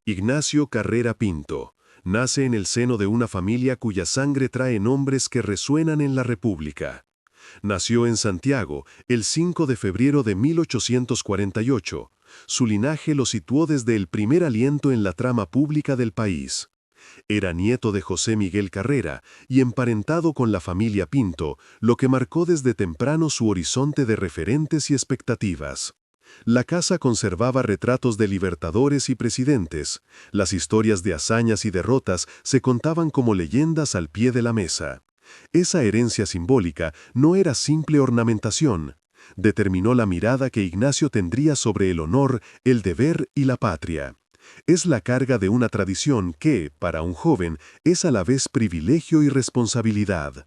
Ignacio Carrera Pinto nace en el seno de una familia cuya sangre trae nombres que resuenan en la República. Nació en Santiago el 5 de febrero de 1848. Su linaje lo situó desde el primer aliento en la trama pública del país. Era nieto de José Miguel Carrera y emparentado con la familia Pinto, lo que marcó desde temprano su horizonte de referentes y expectativas. La casa conservaba retratos de libertadores y presidentes. Las historias de hazañas y derrotas se contaban como leyendas al pie de la mesa. Esa herencia simbólica no era simple ornamentación. Determinó la mirada que Ignacio tendría sobre el honor, el deber y la patria. Es la carga de una tradición que, para un joven, es a la vez privilegio y responsabilidad.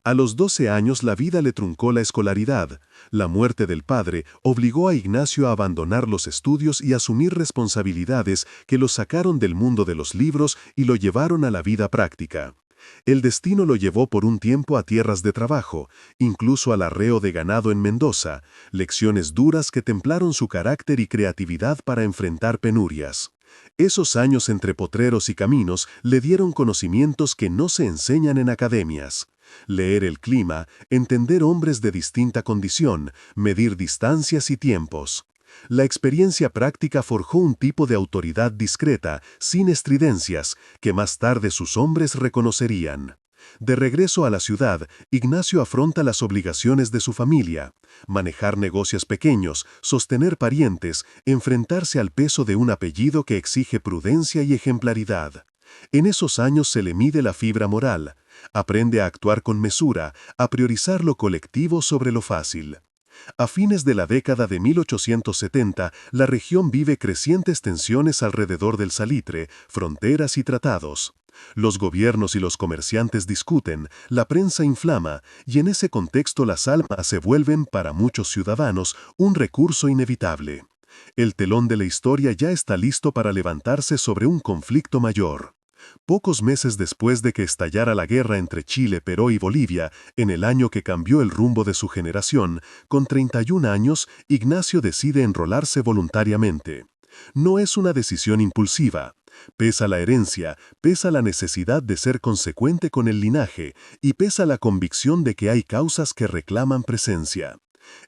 A los 12 años la vida le truncó la escolaridad. La muerte del padre obligó a Ignacio a abandonar los estudios y asumir responsabilidades que lo sacaron del mundo de los libros y lo llevaron a la vida práctica. El destino lo llevó por un tiempo a tierras de trabajo, incluso al arreo de ganado en Mendoza, lecciones duras que templaron su carácter y creatividad para enfrentar penurias. Esos años entre potreros y caminos le dieron conocimientos que no se enseñan en academias. Leer el clima, entender hombres de distinta condición, medir distancias y tiempos. La experiencia práctica forjó un tipo de autoridad discreta, sin estridencias, que más tarde sus hombres reconocerían. De regreso a la ciudad, Ignacio afronta las obligaciones de su familia: manejar negocios pequeños, sostener parientes, enfrentarse al peso de un apellido que exige prudencia y ejemplaridad. En esos años se le mide la fibra moral. Aprende a actuar con mesura, a priorizar lo colectivo sobre lo fácil. A fines de la década de 1870, la región vive crecientes tensiones alrededor del salitre, fronteras y tratados. Los gobiernos y los comerciantes discuten, la prensa inflama, y en ese contexto las almas se vuelven, para muchos ciudadanos, un recurso inevitable. El telón de la historia ya está listo para levantarse sobre un conflicto mayor. Pocos meses después de que estallara la guerra entre Chile, Perú y Bolivia, en el año que cambió el rumbo de su generación, con 31 años, Ignacio decide enrolarse voluntariamente. No es una decisión impulsiva. Pesa la herencia, pesa la necesidad de ser consecuente con el linaje y pesa la convicción de que hay causas que reclaman presencia.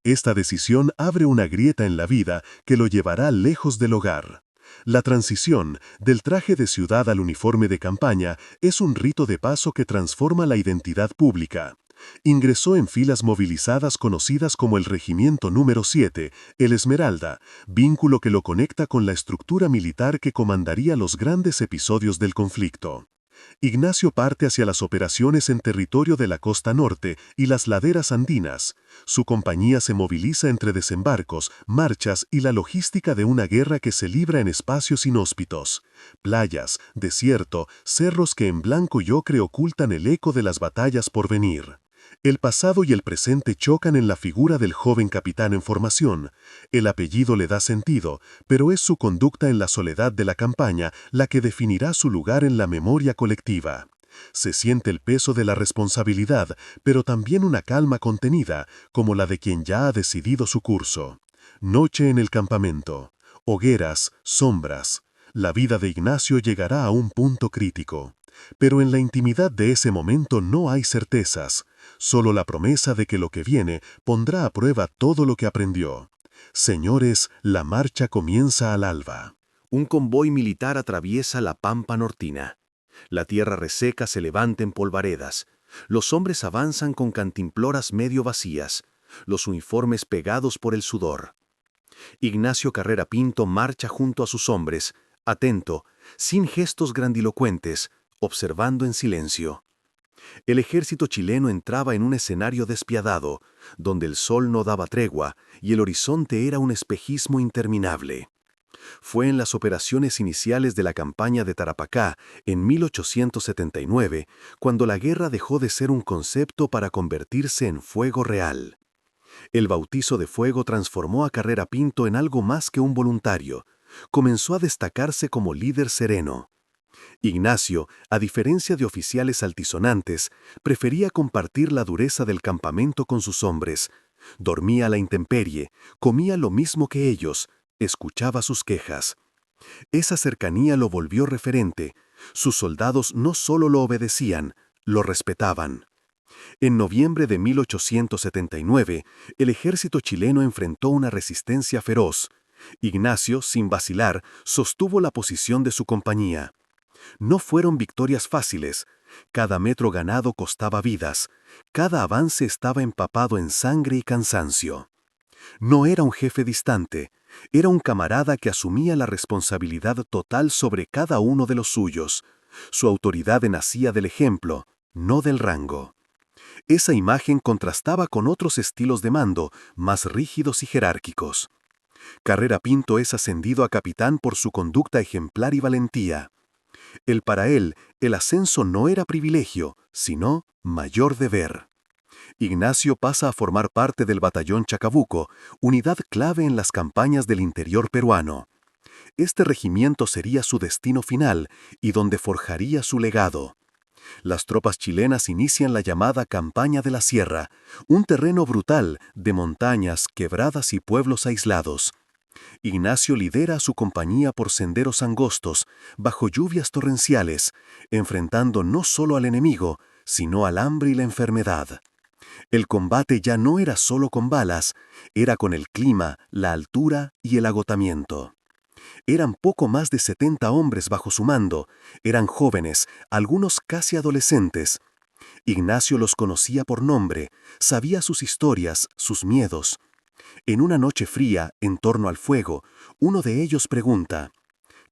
Esta decisión abre una grieta en la vida que lo llevará lejos del hogar. La transición del traje de ciudad al uniforme de campaña es un rito de paso que transforma la identidad pública. Ingresó en filas movilizadas conocidas como el Regimiento número 7, el Esmeralda, vínculo que lo conecta con la estructura militar que comandaría los grandes episodios del conflicto. Ignacio parte hacia las operaciones en territorio de la costa norte y las laderas andinas. Su compañía se moviliza entre desembarcos, marchas y la logística de una guerra que se libra en espacios inhóspitos. Playas, desierto, cerros que en blanco y ocre ocultan el eco de las batallas por venir. El pasado y el presente chocan en la figura del joven capitán en formación. El apellido le da sentido, pero es su conducta en la soledad de la campaña la que definirá su lugar en la memoria colectiva. Se siente el peso de la responsabilidad, pero también una calma contenida, como la de quien ya ha decidido su curso. Noche en el campamento. Hogueras, sombras. La vida de Ignacio llegará a un punto crítico. Pero en la intimidad de ese momento no hay certezas, solo la promesa de que lo que viene pondrá a prueba todo lo que aprendió. Señores, la marcha comienza al alba. Un convoy militar atraviesa la pampa nortina. La tierra reseca se levanta en polvaredas. Los hombres avanzan con cantimploras medio vacías, los uniformes pegados por el sudor. Ignacio Carrera Pinto marcha junto a sus hombres, atento, sin gestos grandilocuentes, observando en silencio. El ejército chileno entraba en un escenario despiadado, donde el sol no daba tregua y el horizonte era un espejismo interminable. Fue en las operaciones iniciales de la campaña de Tarapacá, en 1879, cuando la guerra dejó de ser un concepto para convertirse en fuego real. El bautizo de fuego transformó a Carrera Pinto en algo más que un voluntario. Comenzó a destacarse como líder sereno. Ignacio, a diferencia de oficiales altisonantes, prefería compartir la dureza del campamento con sus hombres. Dormía a la intemperie, comía lo mismo que ellos, escuchaba sus quejas. Esa cercanía lo volvió referente. Sus soldados no solo lo obedecían, lo respetaban. En noviembre de 1879, el ejército chileno enfrentó una resistencia feroz. Ignacio, sin vacilar, sostuvo la posición de su compañía. No fueron victorias fáciles. Cada metro ganado costaba vidas. Cada avance estaba empapado en sangre y cansancio. No era un jefe distante, era un camarada que asumía la responsabilidad total sobre cada uno de los suyos. Su autoridad nacía del ejemplo, no del rango. Esa imagen contrastaba con otros estilos de mando, más rígidos y jerárquicos. Carrera Pinto es ascendido a capitán por su conducta ejemplar y valentía. Para él, el ascenso no era privilegio, sino mayor deber. Ignacio pasa a formar parte del batallón Chacabuco, unidad clave en las campañas del interior peruano. Este regimiento sería su destino final y donde forjaría su legado. Las tropas chilenas inician la llamada Campaña de la Sierra, un terreno brutal de montañas, quebradas y pueblos aislados. Ignacio lidera a su compañía por senderos angostos, bajo lluvias torrenciales, enfrentando no solo al enemigo, sino al hambre y la enfermedad. El combate ya no era solo con balas, era con el clima, la altura y el agotamiento. Eran poco más de 70 hombres bajo su mando, eran jóvenes, algunos casi adolescentes. Ignacio los conocía por nombre, sabía sus historias, sus miedos. En una noche fría, en torno al fuego, uno de ellos pregunta: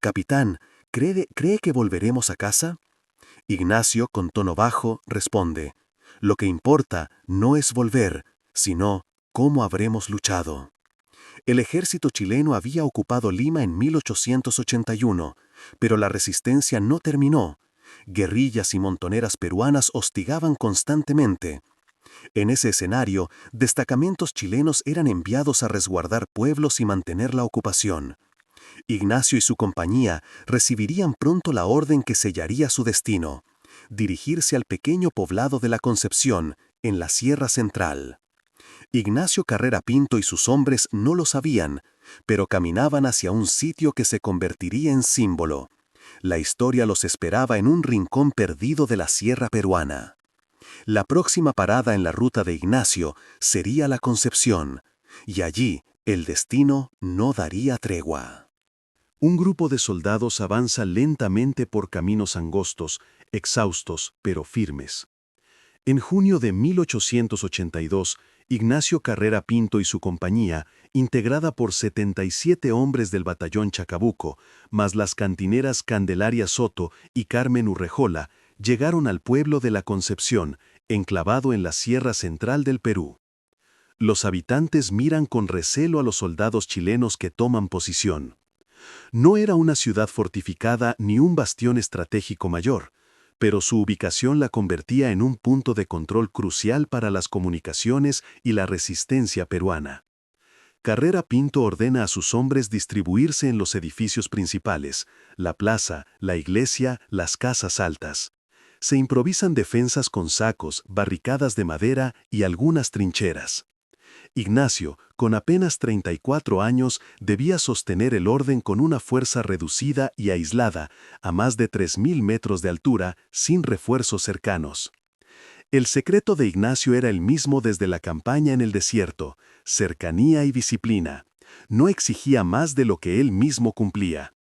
«Capitán, ¿cree que volveremos a casa?» Ignacio, con tono bajo, responde: «Lo que importa no es volver, sino cómo habremos luchado». El ejército chileno había ocupado Lima en 1881, pero la resistencia no terminó. Guerrillas y montoneras peruanas hostigaban constantemente. En ese escenario, destacamentos chilenos eran enviados a resguardar pueblos y mantener la ocupación. Ignacio y su compañía recibirían pronto la orden que sellaría su destino: dirigirse al pequeño poblado de La Concepción, en la Sierra Central. Ignacio Carrera Pinto y sus hombres no lo sabían, pero caminaban hacia un sitio que se convertiría en símbolo. La historia los esperaba en un rincón perdido de la sierra peruana. La próxima parada en la ruta de Ignacio sería La Concepción, y allí el destino no daría tregua. Un grupo de soldados avanza lentamente por caminos angostos, exhaustos pero firmes. En junio de 1882, Ignacio Carrera Pinto y su compañía, integrada por 77 hombres del batallón Chacabuco, más las cantineras Candelaria Soto y Carmen Urrejola, llegaron al pueblo de La Concepción, enclavado en la Sierra Central del Perú. Los habitantes miran con recelo a los soldados chilenos que toman posición. No era una ciudad fortificada ni un bastión estratégico mayor, pero su ubicación la convertía en un punto de control crucial para las comunicaciones y la resistencia peruana. Carrera Pinto ordena a sus hombres distribuirse en los edificios principales, la plaza, la iglesia, las casas altas. Se improvisan defensas con sacos, barricadas de madera y algunas trincheras. Ignacio, con apenas 34 años, debía sostener el orden con una fuerza reducida y aislada, a más de 3.000 metros de altura, sin refuerzos cercanos. El secreto de Ignacio era el mismo desde la campaña en el desierto: cercanía y disciplina. No exigía más de lo que él mismo cumplía.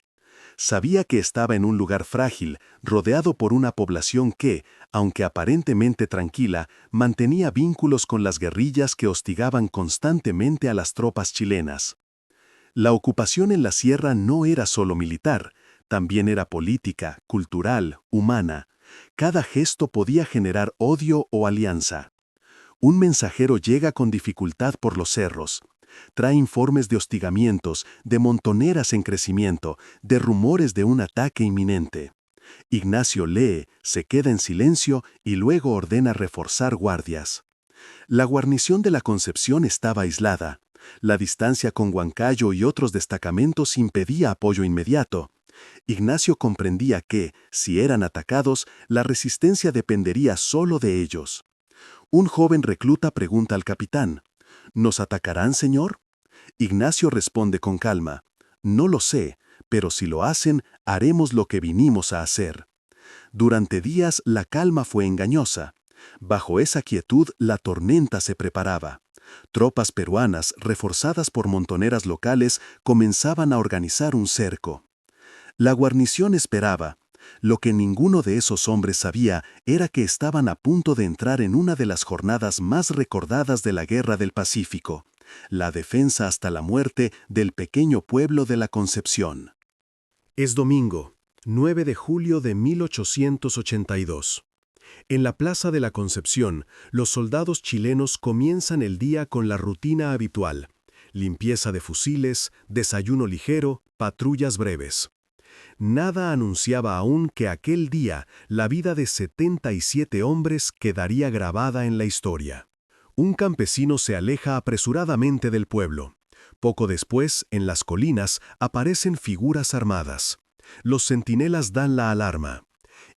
Sabía que estaba en un lugar frágil, rodeado por una población que, aunque aparentemente tranquila, mantenía vínculos con las guerrillas que hostigaban constantemente a las tropas chilenas. La ocupación en la sierra no era solo militar, también era política, cultural, humana. Cada gesto podía generar odio o alianza. Un mensajero llega con dificultad por los cerros. Trae informes de hostigamientos, de montoneras en crecimiento, de rumores de un ataque inminente. Ignacio lee, se queda en silencio y luego ordena reforzar guardias. La guarnición de La Concepción estaba aislada. La distancia con Huancayo y otros destacamentos impedía apoyo inmediato. Ignacio comprendía que, si eran atacados, la resistencia dependería solo de ellos. Un joven recluta pregunta al capitán: ¿Nos atacarán, señor? Ignacio responde con calma: No lo sé, pero si lo hacen, haremos lo que vinimos a hacer. Durante días la calma fue engañosa. Bajo esa quietud la tormenta se preparaba. Tropas peruanas, reforzadas por montoneras locales, comenzaban a organizar un cerco. La guarnición esperaba. Lo que ninguno de esos hombres sabía era que estaban a punto de entrar en una de las jornadas más recordadas de la Guerra del Pacífico, la defensa hasta la muerte del pequeño pueblo de la Concepción. Es domingo, 9 de julio de 1882. En la Plaza de la Concepción, los soldados chilenos comienzan el día con la rutina habitual: limpieza de fusiles, desayuno ligero, patrullas breves. Nada anunciaba aún que aquel día la vida de 77 hombres quedaría grabada en la historia. Un campesino se aleja apresuradamente del pueblo. Poco después, en las colinas, aparecen figuras armadas. Los centinelas dan la alarma.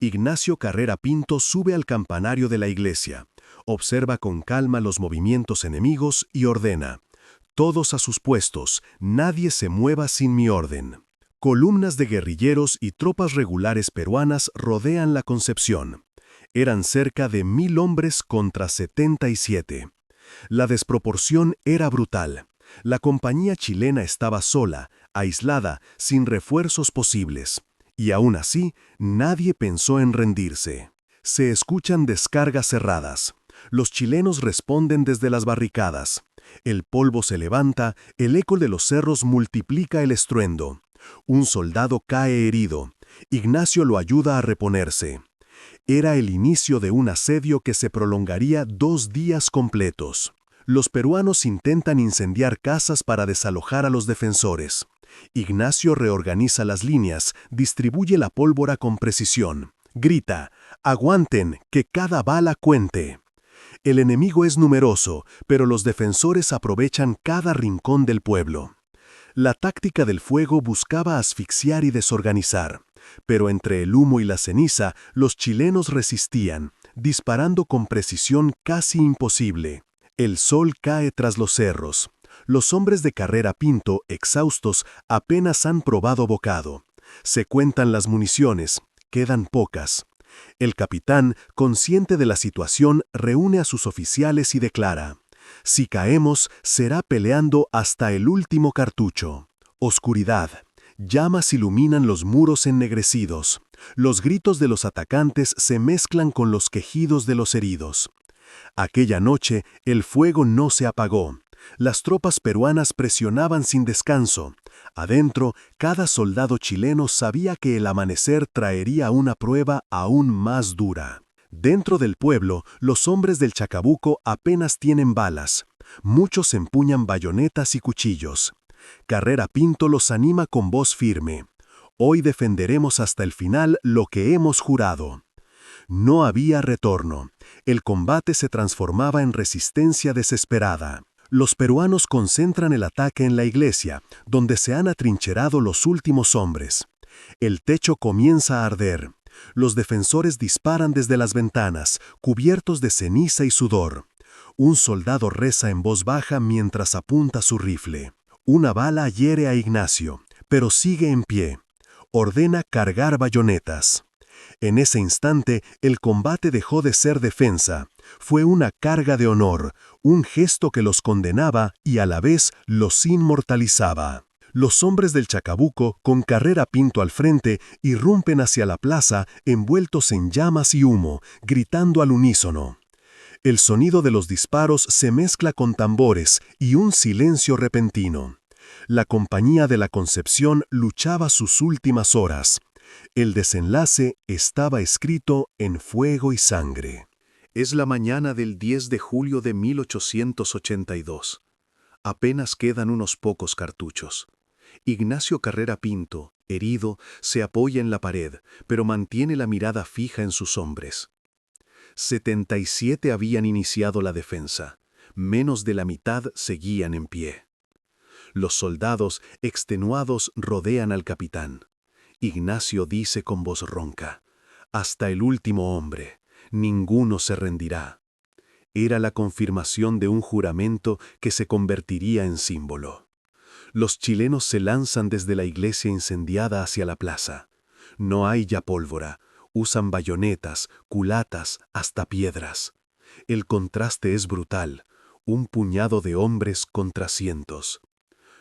Ignacio Carrera Pinto sube al campanario de la iglesia, observa con calma los movimientos enemigos y ordena: todos a sus puestos, nadie se mueva sin mi orden. Columnas de guerrilleros y tropas regulares peruanas rodean la Concepción. Eran cerca de 1000 hombres contra 77. La desproporción era brutal. La compañía chilena estaba sola, aislada, sin refuerzos posibles. Y aún así, nadie pensó en rendirse. Se escuchan descargas cerradas. Los chilenos responden desde las barricadas. El polvo se levanta, el eco de los cerros multiplica el estruendo. Un soldado cae herido. Ignacio lo ayuda a reponerse. Era el inicio de un asedio que se prolongaría 2 días completos. Los peruanos intentan incendiar casas para desalojar a los defensores. Ignacio reorganiza las líneas, distribuye la pólvora con precisión. Grita: «¡Aguanten, que cada bala cuente!». El enemigo es numeroso, pero los defensores aprovechan cada rincón del pueblo. La táctica del fuego buscaba asfixiar y desorganizar, pero entre el humo y la ceniza, los chilenos resistían, disparando con precisión casi imposible. El sol cae tras los cerros. Los hombres de Carrera Pinto, exhaustos, apenas han probado bocado. Se cuentan las municiones, quedan pocas. El capitán, consciente de la situación, reúne a sus oficiales y declara: «Si caemos, será peleando hasta el último cartucho». Oscuridad. Llamas iluminan los muros ennegrecidos. Los gritos de los atacantes se mezclan con los quejidos de los heridos. Aquella noche, el fuego no se apagó. Las tropas peruanas presionaban sin descanso. Adentro, cada soldado chileno sabía que el amanecer traería una prueba aún más dura. Dentro del pueblo, los hombres del Chacabuco apenas tienen balas. Muchos empuñan bayonetas y cuchillos. Carrera Pinto los anima con voz firme: «Hoy defenderemos hasta el final lo que hemos jurado». No había retorno. El combate se transformaba en resistencia desesperada. Los peruanos concentran el ataque en la iglesia, donde se han atrincherado los últimos hombres. El techo comienza a arder. Los defensores disparan desde las ventanas, cubiertos de ceniza y sudor. Un soldado reza en voz baja mientras apunta su rifle. Una bala hiere a Ignacio, pero sigue en pie. Ordena cargar bayonetas. En ese instante, el combate dejó de ser defensa. Fue una carga de honor, un gesto que los condenaba y a la vez los inmortalizaba. Los hombres del Chacabuco, con Carrera Pinto al frente, irrumpen hacia la plaza envueltos en llamas y humo, gritando al unísono. El sonido de los disparos se mezcla con tambores y un silencio repentino. La compañía de la Concepción luchaba sus últimas horas. El desenlace estaba escrito en fuego y sangre. Es la mañana del 10 de julio de 1882. Apenas quedan unos pocos cartuchos. Ignacio Carrera Pinto, herido, se apoya en la pared, pero mantiene la mirada fija en sus hombres. 77 habían iniciado la defensa. Menos de la mitad seguían en pie. Los soldados, extenuados, rodean al capitán. Ignacio dice con voz ronca: «Hasta el último hombre, ninguno se rendirá». Era la confirmación de un juramento que se convertiría en símbolo. Los chilenos se lanzan desde la iglesia incendiada hacia la plaza. No hay ya pólvora. Usan bayonetas, culatas, hasta piedras. El contraste es brutal. Un puñado de hombres contra cientos.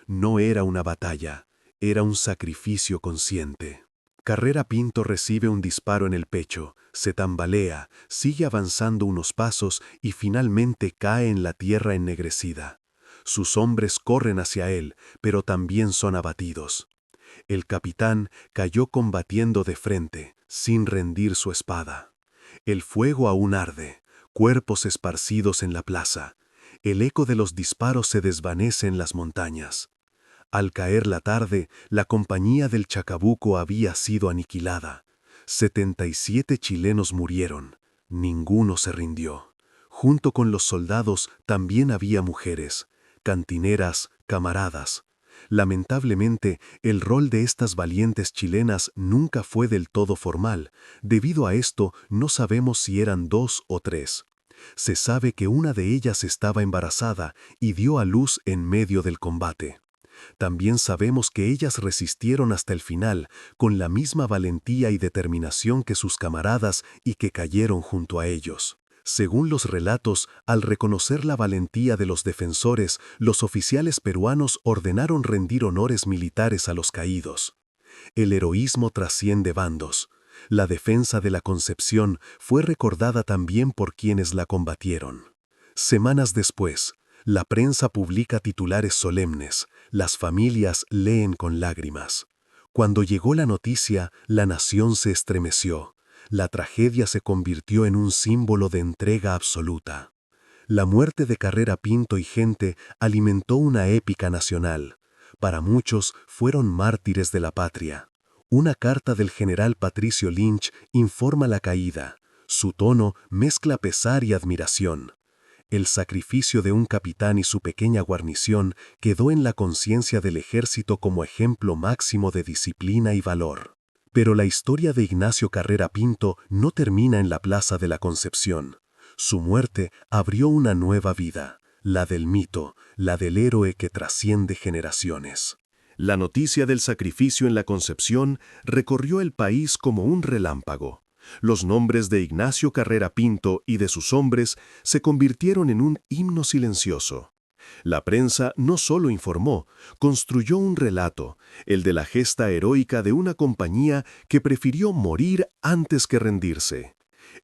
No era una batalla, era un sacrificio consciente. Carrera Pinto recibe un disparo en el pecho, se tambalea, sigue avanzando unos pasos y finalmente cae en la tierra ennegrecida. Sus hombres corren hacia él, pero también son abatidos. El capitán cayó combatiendo de frente, sin rendir su espada. El fuego aún arde, cuerpos esparcidos en la plaza. El eco de los disparos se desvanece en las montañas. Al caer la tarde, la compañía del Chacabuco había sido aniquilada. 77 chilenos murieron. Ninguno se rindió. Junto con los soldados también había mujeres, cantineras, camaradas. Lamentablemente, el rol de estas valientes chilenas nunca fue del todo formal. Debido a esto, no sabemos si eran 2 o 3. Se sabe que una de ellas estaba embarazada y dio a luz en medio del combate. También sabemos que ellas resistieron hasta el final, con la misma valentía y determinación que sus camaradas y que cayeron junto a ellos. Según los relatos, al reconocer la valentía de los defensores, los oficiales peruanos ordenaron rendir honores militares a los caídos. El heroísmo trasciende bandos. La defensa de la Concepción fue recordada también por quienes la combatieron. Semanas después, la prensa publica titulares solemnes, las familias leen con lágrimas. Cuando llegó la noticia, la nación se estremeció. La tragedia se convirtió en un símbolo de entrega absoluta. La muerte de Carrera Pinto y gente alimentó una épica nacional. Para muchos fueron mártires de la patria. Una carta del general Patricio Lynch informa la caída. Su tono mezcla pesar y admiración. El sacrificio de un capitán y su pequeña guarnición quedó en la conciencia del ejército como ejemplo máximo de disciplina y valor. Pero la historia de Ignacio Carrera Pinto no termina en la Plaza de la Concepción. Su muerte abrió una nueva vida, la del mito, la del héroe que trasciende generaciones. La noticia del sacrificio en la Concepción recorrió el país como un relámpago. Los nombres de Ignacio Carrera Pinto y de sus hombres se convirtieron en un himno silencioso. La prensa no solo informó, construyó un relato, el de la gesta heroica de una compañía que prefirió morir antes que rendirse.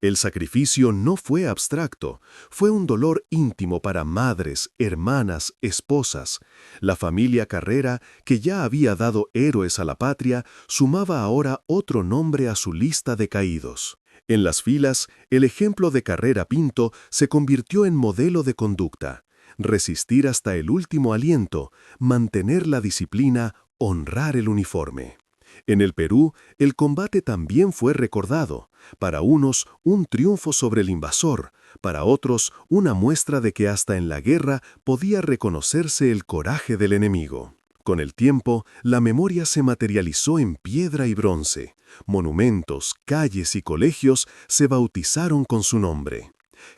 El sacrificio no fue abstracto, fue un dolor íntimo para madres, hermanas, esposas. La familia Carrera, que ya había dado héroes a la patria, sumaba ahora otro nombre a su lista de caídos. En las filas, el ejemplo de Carrera Pinto se convirtió en modelo de conducta. Resistir hasta el último aliento, mantener la disciplina, honrar el uniforme. En el Perú, el combate también fue recordado. Para unos, un triunfo sobre el invasor, para otros, una muestra de que hasta en la guerra podía reconocerse el coraje del enemigo. Con el tiempo, la memoria se materializó en piedra y bronce. Monumentos, calles y colegios se bautizaron con su nombre.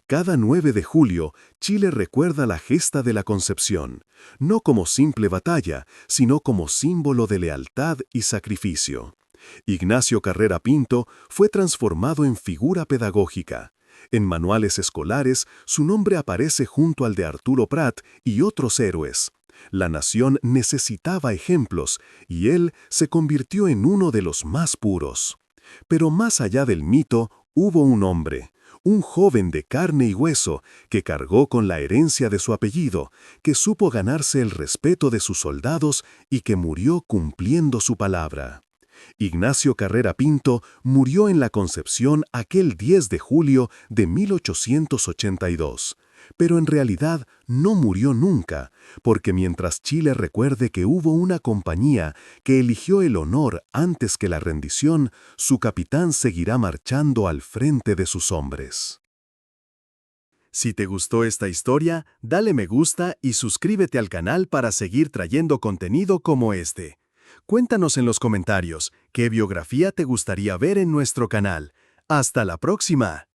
Cada 9 de julio, Chile recuerda la gesta de la Concepción, no como simple batalla, sino como símbolo de lealtad y sacrificio. Ignacio Carrera Pinto fue transformado en figura pedagógica. En manuales escolares, su nombre aparece junto al de Arturo Prat y otros héroes. La nación necesitaba ejemplos, y él se convirtió en uno de los más puros. Pero más allá del mito, hubo un hombre, un joven de carne y hueso que cargó con la herencia de su apellido, que supo ganarse el respeto de sus soldados y que murió cumpliendo su palabra. Ignacio Carrera Pinto murió en la Concepción aquel 10 de julio de 1882. Pero en realidad no murió nunca, porque mientras Chile recuerde que hubo una compañía que eligió el honor antes que la rendición, su capitán seguirá marchando al frente de sus hombres. Si te gustó esta historia, dale me gusta y suscríbete al canal para seguir trayendo contenido como este. Cuéntanos en los comentarios qué biografía te gustaría ver en nuestro canal. ¡Hasta la próxima!